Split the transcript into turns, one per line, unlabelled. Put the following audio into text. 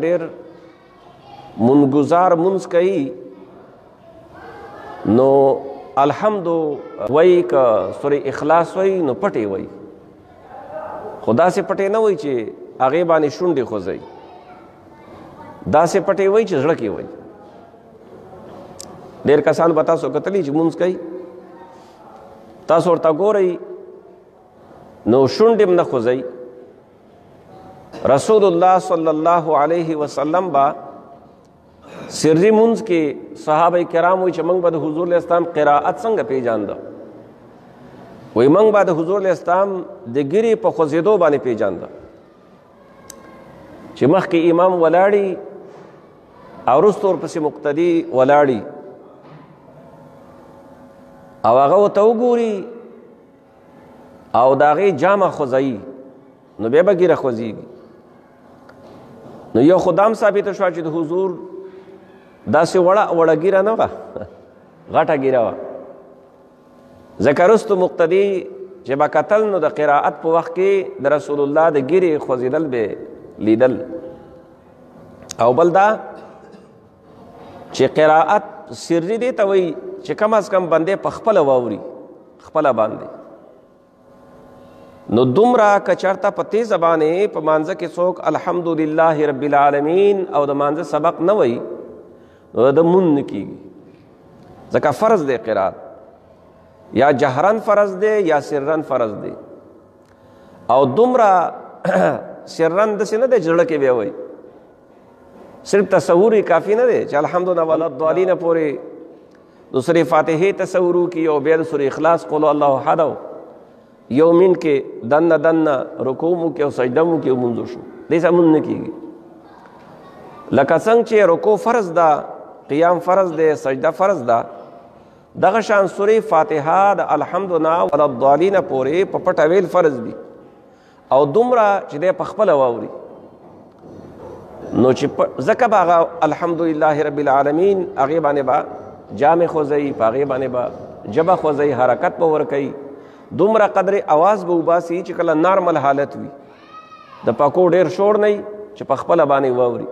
ډېر منګزار منځ کوي نو الحمد وایي که سورې اخلاص وایي نو پټې وایي، خو داسې پټې نه وایي چې هغې باندې شونډې خوځوي، داسې پټې وایي چې زړه کې وایي. ډېر کسان به تاسو کتلي چې مونځ کوي، تاسو ورته ګورئ نو شونډې هم نه خوځوي. رسول الله صلی الله علیه وسلم با سری مونځ کې صحابه کرام وایي چې موږ به د حضور علیه السلام قرائت څنګه پیژانده، وایي موږ به د حضور علیه السلام د ګیرې په خوځېدو باندې پیژانده چې مخکې امام ولاړي او وروسته ورپسې مقتدي ولاړي او هغه ورته وګوري او د هغې جامه خوځوي نو بیا به ګیره خوځېږي. نو یو خو دا هم ثابته شوه چې د حضور داسې وړه ګیره نه وه، غټه ګیره وه. ځکه وروستو مقتدي چې به کتل نو د قرائت په وخت کې د رسول الله د ګیرې خوځېدل به لیدل. او بل دا چې قرائت سری دی ته وایي چې کم از کم بندې په خپله واوري، خپله باندې. نو دومره که چېرته په تیزه باندې په مانځه کې څوک الحمدلله رب العالمین او د مانځه سبق نه وایي نو د مونځ نه کېږي، ځکه فرض دی قرائت، یا جهرن فرض دی یا سرن فرض دی. او دومره سرن داسې نه دی چې زړه کې بیا وایي، صرف تصور کافی نه دی چې الحمدلله ولا الضالین پورې د سورې فاتحې تصور وکړي او بیا د سورې اخلاص قل الله احد یو من کې دنه دنه رکوع مو کې او سجده مو کې مونځ شو، دې سره مونځ نه کېږي. لکه څنګه چې رکوع فرض ده، قیام فرض دی، سجده فرض ده، دغه شان سورې فاتحه د الحمدلله ولا الضالین پورې په پټه ویل فرض دي او دومره چې دی په خپله واوري نو چې ځکه به هغه الحمدلله رب العالمین هغې باندې به جامې خوځوي، په هغې باندې به ژبه خوځوي، حرکت به ورکوي، دومره قدر اواز به وباسي چې کله نارمل حالت وي د پاکو ډېر شور نه وي چې په خپله باندې واوري.